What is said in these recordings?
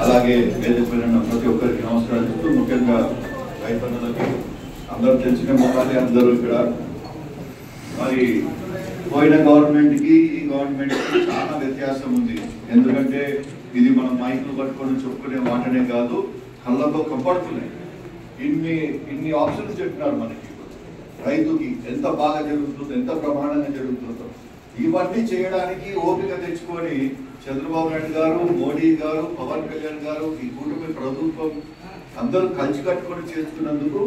అలాగే వేదికపైన ప్రతి ఒక్కరికి నమస్కారం చెప్తూ ముఖ్యంగా రైతన్నలకి అందరూ తెలిసిన మొత్తాన్ని అందరూ ఇక్కడ మరి పోయిన గవర్నమెంట్కి ఈ గవర్నమెంట్కి చాలా వ్యత్యాసం ఉంది. ఎందుకంటే ఇది మనం మైకులు పట్టుకొని చెప్పుకునే మాటనే కాదు, కళ్ళతో కనపడుతున్నాయి. ఇన్ని ఆప్షన్స్ చెప్పినారు మనకి. రైతుకి ఎంత బాగా జరుగుతుందో, ఎంత ప్రమాణంగా జరుగుతుందో ఇవన్నీ చేయడానికి ఓపిక తెచ్చుకొని చంద్రబాబు నాయుడు గారు, మోడీ గారు, పవన్ కళ్యాణ్ గారు, ఈ కూటమి ప్రభుత్వం అందరూ కలిసి కట్టుకొని చేస్తున్నందుకు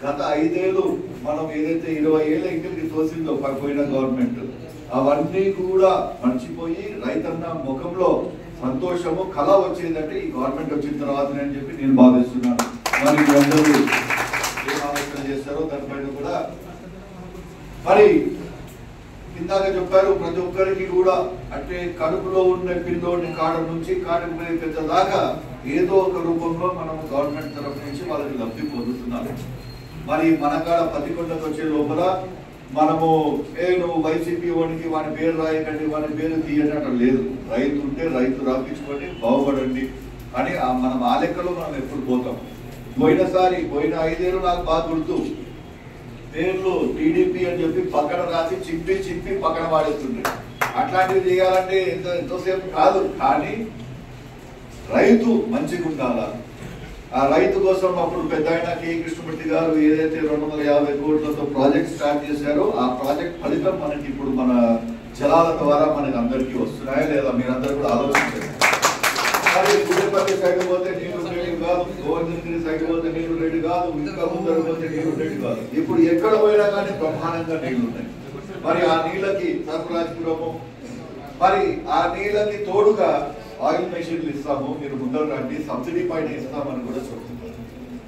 గత 5 ఏళ్ళు మనం ఏదైతే 20 ఏళ్ళ ఇంటికి తోసిందో పోయిన గవర్నమెంట్ అవన్నీ కూడా మర్చిపోయి రైతన్న ముఖంలో సంతోషము కళ వచ్చేదంటే ఈ గవర్నమెంట్ వచ్చిన తర్వాతనే అని చెప్పి నేను భావిస్తున్నాను. మరి అందరూ ఏం ఆలోచన చేస్తారో దానిపైన కూడా మరి ఇందాక చెప్పారు, ప్రతి ఒక్కరికి కూడా అంటే కడుపులో ఉన్న పిల్లోని కాడ నుంచి కాడుకు పెద్ద దాకా ఏదో ఒక రూపంలో మనం గవర్నమెంట్ తరఫు నుంచి వాళ్ళకి లబ్ధి పొందుతున్నారు. మరి మన కాడ పతికొండకు వచ్చే లోపల మనము నువ్వు వైసీపీ వాడికి వాని పేరు రాయకండి, వాని పేరు తీయటం లేదు. రైతు ఉంటే రైతు రాపించుకొని బాగుపడండి అని మనం ఆ లెక్కలో మనం ఎప్పుడు పోతాం. పోయిన 5 ఏళ్ళు నాకు బాగా గుర్తు, పేర్లు టీడీపీ అని చెప్పి పక్కన రాసి చింపి పక్కన వాడేస్తుండే. అట్లాంటివి చేయాలంటే ఎంతోసేపు కాదు, కానీ రైతు మంచిగా ఉండాలా. ఆ రైతు కోసం అప్పుడు పెద్ద ఆయన కె కృష్ణమూర్తి గారు ఏదైతే 250 కోట్లతో ప్రాజెక్ట్ స్టార్ట్ చేశారో ఆ ప్రాజెక్ట్ ఫలితం మనకి ఇప్పుడు మన జలాల ద్వారా మనకి అందరికీ వస్తున్నాయా లేదా మీరందరూ కూడా ఆలోచించారు. గుడిపల్లి సైడ్ పోతే నీరు రెడ్డి కాదు, గోవర్ధనగిరి సైడ్ పోతే నీరు రెడ్డి కాదు, ఇంకా ముందర పోతే నీరు రెడ్డి కాదు. ఇప్పుడు ఎక్కడ పోయినా కానీ బ్రహ్మాండంగా నీళ్లు ఉన్నాయి. మరి ఆ నీళ్ళకి సర్ఫరాజ్పురము, మరి ఆ నీళ్ళకి తోడుగా ఆయిల్ మెషిన్లు ఇస్తాము, మీరు ముందర రండి, సబ్సిడీ పైన ఇస్తామని కూడా చెప్తున్నారు.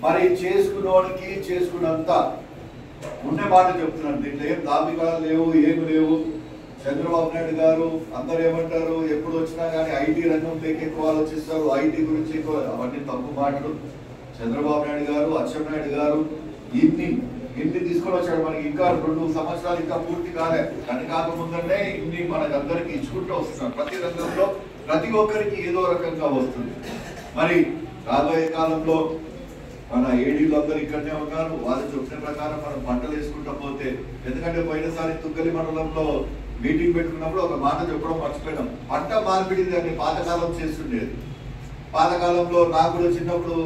మరి చేసుకున్నోడికి చేసుకున్నంత ఉండే మాట చెప్తున్నాను. దీంట్లో ఏం దాబికాలు లేవు, ఏమి లేవు. చంద్రబాబు నాయుడు గారు అందరు ఏమంటారు, ఎప్పుడు వచ్చినా కానీ ఐటీ రంగంలోకి ఎక్కువ ఆలోచిస్తారు, ఐటీ గురించి ఎక్కువ, అవన్నీ తప్పు మాటలు. చంద్రబాబు నాయుడు గారు, అచ్చెన్నాయుడు గారు ఇన్ని తీసుకొని వచ్చాడు. మనకి ఇంకా 2 సంవత్సరాలు ఇంకా పూర్తి కాలే, కానీ కాకముందంటే ఇన్ని మనకు అందరికి ఇచ్చుకుంటూ వస్తున్నాం. ప్రతి రంగంలో ప్రతి ఒక్కరికి ఏదో రకంగా వస్తుంది. మరి రాబోయే కాలంలో మన ఏడీలు అందరూ ఇక్కడనే ఉన్నారు, వాళ్ళు చెప్పిన ప్రకారం మనం పంటలు వేసుకుంటా పోతే, ఎందుకంటే పోయినసారి తుగ్గలి మండలంలో మీటింగ్ పెట్టుకున్నప్పుడు ఒక మాట చెప్పడం మర్చిపోయినాం. పంట మార్పిడి అని పాతకాలం చేస్తుండేది. పాతకాలంలో నాకు కూడా చిన్నప్పుడు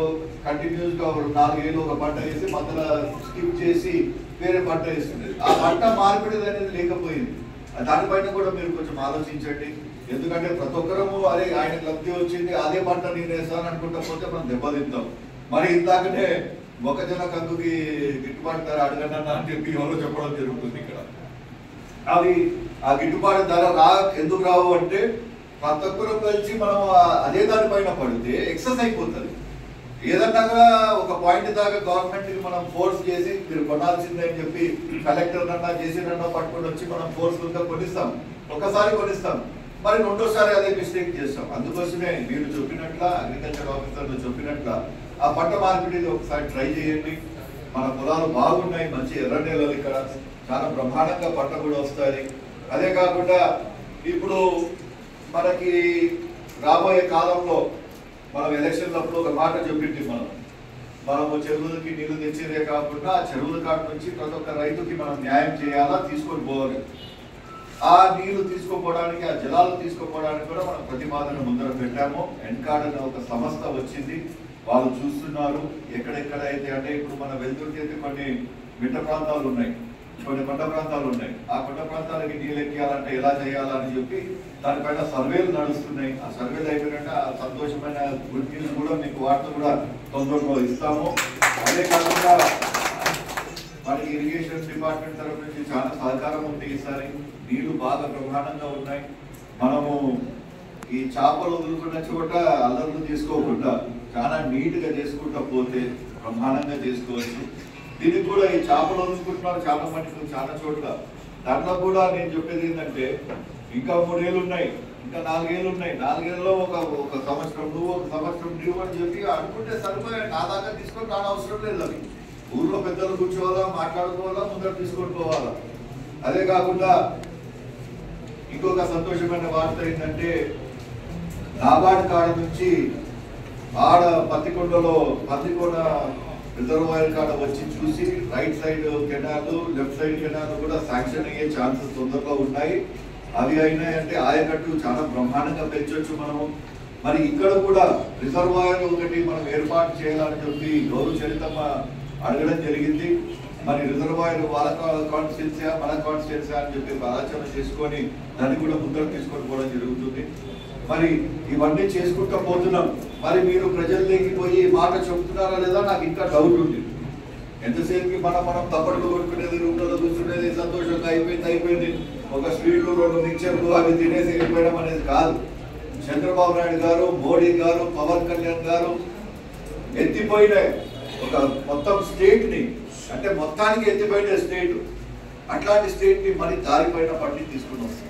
కంటిన్యూస్ గా 4 ఏళ్ళు ఒక పంట వేసి మధ్యలో స్కిప్ చేసి వేరే పంట వేస్తుండేది. ఆ పంట మార్పిడి అనేది లేకపోయింది. దానిపైన కూడా మీరు కొంచెం ఆలోచించండి. ఎందుకంటే ప్రతి ఒక్కరము అదే ఆయనకు లబ్ధి వచ్చింది అదే పంట నేను వేస్తాను అనుకుంటా పోతే మనం దెబ్బతింటాం. మరి ఇందాకనే మొక్కజొన్న కందుకి గిట్టుబాటు ధర అడగండి అని చెప్పి ఎవరో చెప్పడం జరుగుతుంది. ఇక్కడ అవి ఆ గిట్టుబాటు ధర ఎందుకు రావు అంటే ప్రతి ఒక్కరు కలిసి మనం అదే దానిపైన పడితే ఎక్సెస్ అయిపోతుంది. ఏదన్నా ఒక పాయింట్ దాకా గవర్నమెంట్ కి మనం ఫోర్స్ చేసి మీరు కొనాల్సిందే అని చెప్పి కలెక్టర్ అన్నా చేసినన్నా పట్టుకొని వచ్చి మనం ఫోర్స్ కొనిస్తాం, ఒకసారి కొనిస్తాం, మరి రెండోసారి అదే మిస్టేక్ చేస్తాం. అందుకోసమే మీరు చెప్పినట్ల అగ్రికల్చర్ ఆఫీసర్లు చెప్పినట్ల ఆ పంట మార్పిడి ఒకసారి ట్రై చేయండి. మన పొలాలు బాగున్నాయి, మంచి ఎర్ర నేలలు, ఇక్కడ చాలా బ్రహ్మాండంగా పంట కూడా వస్తుంది. అదే కాకుండా ఇప్పుడు మనకి రాబోయే కాలంలో మనం ఎలక్షన్లప్పుడు ఒక మాట చెప్పింది, మనము చెరువులకి నీళ్లు తెచ్చేదే కాకుండా ఆ చెరువుల కాడ నుంచి ప్రతి ఒక్క రైతుకి మనం న్యాయం చేయాలా, తీసుకొని పోవాలి. ఆ నీళ్లు తీసుకోపోవడానికి, ఆ జలాలు తీసుకోపోవడానికి కూడా మనం ప్రతిపాదన ముందర పెట్టాము. ఎన్కాడ్ అనే ఒక సంస్థ వచ్చింది, వాళ్ళు చూస్తున్నారు ఎక్కడెక్కడైతే. అంటే ఇప్పుడు మన వెళ్తుంటే కొన్ని మిట్ట ప్రాంతాలు ఉన్నాయి, కొన్ని కొండ ప్రాంతాలు ఉన్నాయి. ఆ కొండ ప్రాంతాలకి నీళ్ళు ఎక్కియాలంటే ఎలా చేయాలని చెప్పి దానిపైన సర్వేలు నడుస్తున్నాయి. ఆ సర్వేలు అయిపోయినాక ఆ సంతోషమైన గుడ్ న్యూస్ కూడా మీకు వార్త కూడా తొందరలో ఇస్తాము. అదే కాకుండా మనకి ఇరిగేషన్ డిపార్ట్మెంట్ తరఫు నుంచి చాలా సహకారం ఉంది. ఈసారి నీళ్లు బాగా బ్రహ్మాండంగా ఉన్నాయి. మనము ఈ చేపలు వదులుకున్న చోట అల్లర్లు తీసుకోకుండా చాలా నీట్ గా చేసుకుంటా పోతే బ్రహ్మాండంగా చేసుకోవచ్చు. దీనికి కూడా ఈ చేపలు వదులుకుంటున్నారు చాలా మటుకు చాలా చోట్ల. దాంట్లో కూడా నేను చెప్పేది ఏంటంటే ఇంకా 3 ఏళ్ళు ఉన్నాయి, ఇంకా 4 ఏళ్ళు ఉన్నాయి. 4 ఏళ్ళలో ఒక సంవత్సరం నువ్వు, ఒక సంవత్సరం నువ్వు అని చెప్పి అనుకుంటే సరిపోయా. నా దాకా తీసుకొని రాని అవసరం లేదు. అవి ఊర్లో పెద్దలు కూర్చోవాలా, మాట్లాడుకోవాలా, ముందర తీసుకొని పోవాలా. అదే కాకుండా ఇంకొక సంతోషమైన వార్త ఏంటంటే నాబార్డ్ కాడ నుంచి ఆడ పత్తికొండలో పత్తికొండ రిజర్వాయర్ కాడ వచ్చి చూసి right side canal left side canal కూడా శాంక్షన్ అయ్యే ఛాన్సెస్ తొందరలో ఉన్నాయి. అవి అయినాయంటే ఆయకట్టు చాలా బ్రహ్మాండంగా పెంచొచ్చు మనము. మరి ఇక్కడ కూడా రిజర్వాయర్ ఒకటి మనం ఏర్పాటు చేయాలని చెప్పి గౌరవ చరితమ్మ అడగడం జరిగింది. మరి రిజర్వాయర్ వాళ్ళ కాన్స్టిట్యున్సీయా మన కాన్స్టిట్యున్సీయా అని చెప్పి ఆలోచన చేసుకొని దాన్ని కూడా ముందరకు తీసుకొని పోవడం జరుగుతుంది. మరి ఇవన్నీ చేసుకుంటూ పోతున్నాం. మరి మీరు ప్రజల్లోకి పోయి మాట చెప్తున్నారా లేదా నాకు ఇంకా డౌట్ ఉంది. ఎంతసేపు మనం తప్పట్లు కొట్టుకునేది, రూమ్లలో కూర్చునేది, సంతోషంగా అయిపోయింది ఒక స్వీట్లు 2 మిక్చర్లు అవి తినేసి వెళ్ళిపోయడం అనేది కాదు. చంద్రబాబు నాయుడు గారు, మోడీ గారు, పవన్ కళ్యాణ్ గారు ఎత్తిపోయిన ఒక మొత్తం స్టేట్ ని, అంటే మొత్తానికి ఎత్తిపోయిన స్టేట్, అట్లాంటి స్టేట్ ని మరి దారిపైన పట్టి తీసుకుని వస్తుంది.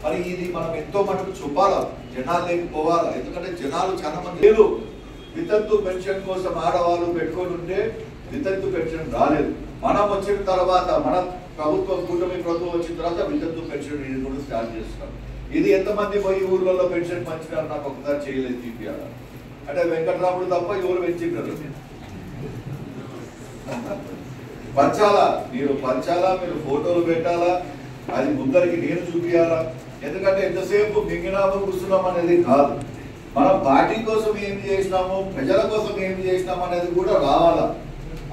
మరి ఇది మనం ఎంతో మనకు చూపాలా, జనాల్లోకి పోవాలా. ఎందుకంటే జనాలు చాలా మంది లేదు. వితంతు పెన్షన్ కోసం ఆడవాళ్ళు పెట్టుకొని ఉంటే వితంతు పెన్షన్ రాలేదు. మనం వచ్చిన తర్వాత, మన ప్రభుత్వం కూటమి ప్రభుత్వం వచ్చిన తర్వాత వితంతు పెన్షన్ ఇది కూడా స్టార్ట్ చేస్తున్నాం. ఇది ఎంతమంది పోయి ఊర్లలో పెన్షన్ పంచినారు నాకు ఒకసారి చేయలేదు తీపియాల. అంటే వెంకటరాముడు తప్ప ఎవరు పెంచుతారు. పంచాలా, మీరు ఫోటోలు పెట్టాలా, అది ముందరికి నేను చూపించాలా. ఎందుకంటే ఎంతసేపు మింగినాము కూర్చున్నాం అనేది కాదు. మనం పార్టీ కోసం ఏం చేసినాము, ప్రజల కోసం ఏం చేసినాము అనేది కూడా రావాలా.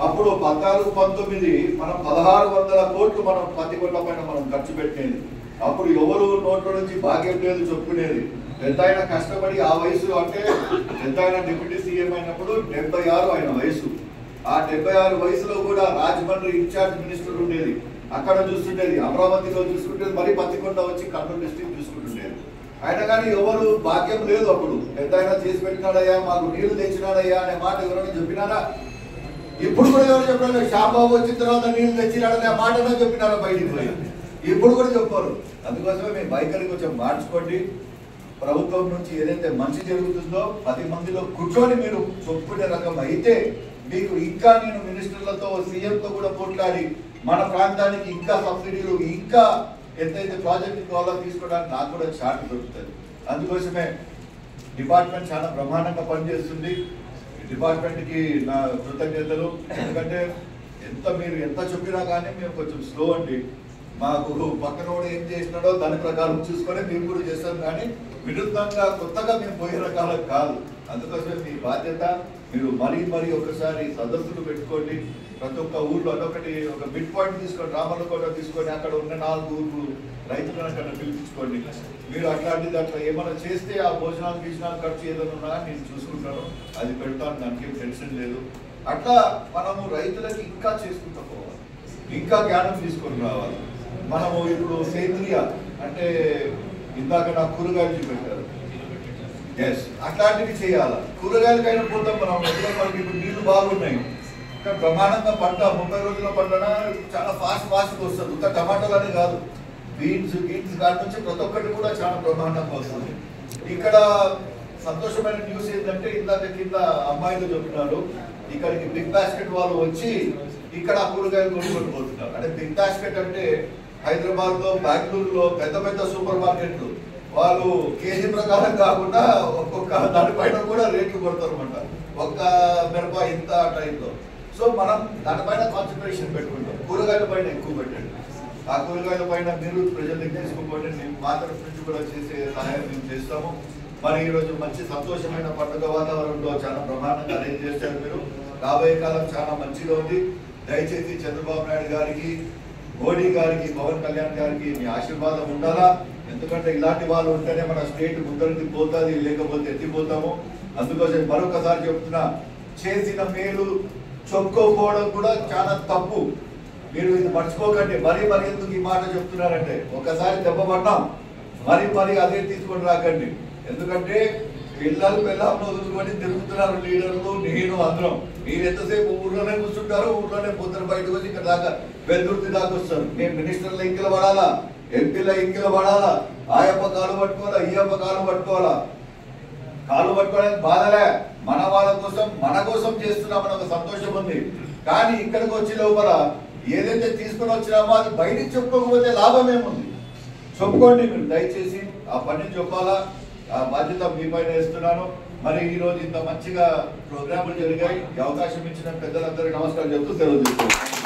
అప్పుడు 14-19 మనం 1600 కోట్లు మనం పత్తికొండ పైన మనం ఖర్చు పెట్టినది. అప్పుడు ఎవరు నోట్ల నుంచి భాగ్యం లేదు చెప్పుకునేది. పెద్ద ఆయన కష్టపడి ఆ వయసు, అంటే పెద్ద ఆయన డిప్యూటీ సీఎం అయినప్పుడు 76 ఆయన వయసు. ఆ 76 వయసులో కూడా రాజమండ్రి ఇన్ఛార్జ్ మినిస్టర్ ఉండేది, అక్కడ చూస్తుండేది. అమరావతిలో చూసుకుంటేది, మరి పత్తికొండ వచ్చి కర్నూలు డిస్ట్రిక్ట్ చూసుకుంటుండేది. ఆయన కానీ ఎవరు భాగ్యం లేదు. అప్పుడు పెద్ద ఆయన చేసి పెట్టినాడయ్యా, మాకు నీళ్లు తెచ్చినాడయ్యా అనే మాట ఎవరైనా చెప్పినారా? ఇప్పుడు కూడా ఎవరు చెప్పారు? షాబాబు వచ్చిన తర్వాత నీళ్లు తెచ్చినాడనే మాటనే చెప్పినారా బయటికి పోయి? ఇప్పుడు కూడా చెప్పారు. అందుకోసమే మీ వైఖరి కొంచెం మార్చుకోండి. ప్రభుత్వం నుంచి ఏదైతే మంచి జరుగుతుందో 10 మందిలో కూర్చొని మీరు చెప్పుకునే రకం అయితే మీకు ఇంకా నేను మినిస్టర్లతో, సీఎంతో కూడా పోట్లాడి మన ప్రాంతానికి ఇంకా సబ్సిడీలు, ఇంకా ఎంతైతే ప్రాజెక్టు కావాలో తీసుకోవడానికి నాకు కూడా చార్ట్ దొరుకుతుంది. అందుకోసమే డిపార్ట్మెంట్ చాలా బ్రహ్మాండంగా పనిచేస్తుంది. డిపార్ట్మెంట్కి నా కృతజ్ఞతలు. ఎందుకంటే మీరు ఎంత చెప్పినా కానీ మేము కొంచెం స్లో అండి. మాకు పక్కనోడు ఏం చేసినాడో దాని ప్రకారం చూసుకొని మేము కూడా చేస్తాం, కానీ విరుద్ధంగా కొత్తగా మేము పోయే రకాలకు కాదు. అందుకోసమే మీ బాధ్యత. మీరు మరీ ఒకసారి సదస్సులు పెట్టుకోండి. ప్రతి ఒక్క ఊర్లో అదొకటి ఒక మిడ్ పాయింట్ తీసుకొని, రామలకోట తీసుకొని అక్కడ ఉన్న 4 ఊర్లు రైతులను అక్కడ పిలిపించుకోండి. మీరు అట్లాంటిది అట్లా ఏమైనా చేస్తే ఆ భోజనాలు ఖర్చు ఏదైనా ఉన్నా నేను చూసుకుంటాను, అది పెడతాను, దానికి ఏం టెన్షన్ లేదు. అట్లా మనము రైతులకి ఇంకా చేసుకుంటూ పోవాలి, ఇంకా జ్ఞానం తీసుకొని రావాలి. మనము ఇప్పుడు సేంద్రియ, అంటే ఇందాక నాకు కూరగాయలు చూపెట్టారు, అట్లాంటివి చేయాలి. కూరగాయలకైనా పోతాం మనం. మనకి ఇప్పుడు నీళ్లు బాగున్నాయి, బ్రహ్మాండంగా పంట 30 రోజుల పంటన చాలా ఫాస్ట్గా వస్తుంది. ఇంకా టమాటాలనే కాదు, బీన్స్ కాడి నుంచి ప్రతి ఒక్కటి కూడా చాలా బ్రహ్మాండంగా వస్తుంది. ఇక్కడ సంతోషమైన న్యూస్ ఏంటంటే, ఇందాక కింద అమ్మాయిలు చెప్పినారు, ఇక్కడికి బిగ్ బాస్కెట్ వాళ్ళు వచ్చి ఇక్కడ కూరగాయలు కొనుక్కొని పోతున్నారు. అంటే బిగ్ బాస్కెట్ అంటే హైదరాబాద్ లో, బెంగళూరులో పెద్ద సూపర్ మార్కెట్లు వాళ్ళు కేజీ ప్రకారం కాకుండా ఒక్కొక్క దానిపైన కూడా రేట్లు కొడతారు అన్నమాట. ఒక్క మిరప ఇంత టైంలో. సో మనం దానిపైన కాన్సన్ట్రేషన్ పెట్టుకుంటాం, కూరగాయల పైన ఎక్కువ పెట్టండి. ఆ కూరగాయల పైన మీరు ప్రజలకు తీసుకోండి. మేము మా తరఫు నుంచి కూడా చేసే సహాయం మేము చేస్తాము. మరి ఈరోజు మంచి సంతోషమైన పండుగ వాతావరణంలో చాలా బ్రహ్మాండంగా అరేంజ్ చేశారు మీరు. రాబోయే కాలం చాలా మంచిగా ఉంది. దయచేసి చంద్రబాబు నాయుడు గారికి, మోడీ గారికి, పవన్ కళ్యాణ్ గారికి మీ ఆశీర్వాదం ఉండాలా. ఎందుకంటే ఇలాంటి వాళ్ళు ఉంటేనే మన స్టేట్ ముందరికి పోతుంది, లేకపోతే ఎత్తిపోతాము. అందుకోసం మరొకసారి చెప్తున్నా, చేసిన మేలు చెప్పుకోకపోవడం కూడా చాలా తప్పు. మీరు ఇది మర్చిపోకండి. మరీ ఎందుకు ఈ మాట చెప్తున్నారంటే, ఒకసారి దెబ్బ పడ్డాం, మరి అదే తీసుకొని రాకండి. ఎందుకంటే పిల్లలు వదులుకొని తిరుగుతున్నారు లీడర్లు, నేను అందరం. మీరు ఎంతసేపు ఊర్లోనే కూర్చుంటారు, ఊర్లోనే పొద్దున బయటకు వచ్చి ఇక్కడ దాకా వెల్దుర్తి దాకా వస్తారు. మేము మినిస్టర్ల ఇంకిల పడాలా, ఎంపీల ఇంకిల పడాలా, ఆయప్ప కాలు పట్టుకోవాలా, ఈ అప్ప కాలు పట్టుకోవాలా. కాలు పట్టుకోవడానికి బాధలే, మన వాళ్ళ కోసం, మన కోసం చేస్తున్నామని ఒక సంతోషం ఉంది. కానీ ఇక్కడికి వచ్చే లోపల ఏదైతే తీసుకుని వచ్చినామో అది బయటికి చెప్పుకోకపోతే లాభం ఏముంది? చెప్పుకోండి మీరు దయచేసి. ఆ పని చెప్పాలా, ఆ బాధ్యత మీ పైన వేస్తున్నాను. మరి ఈ రోజు ఇంత మంచిగా ప్రోగ్రాములు జరిగాయి. ఈ అవకాశం ఇచ్చిన పెద్దలందరికీ నమస్కారం చెప్తూ సెలవు తీసుకుంటాం.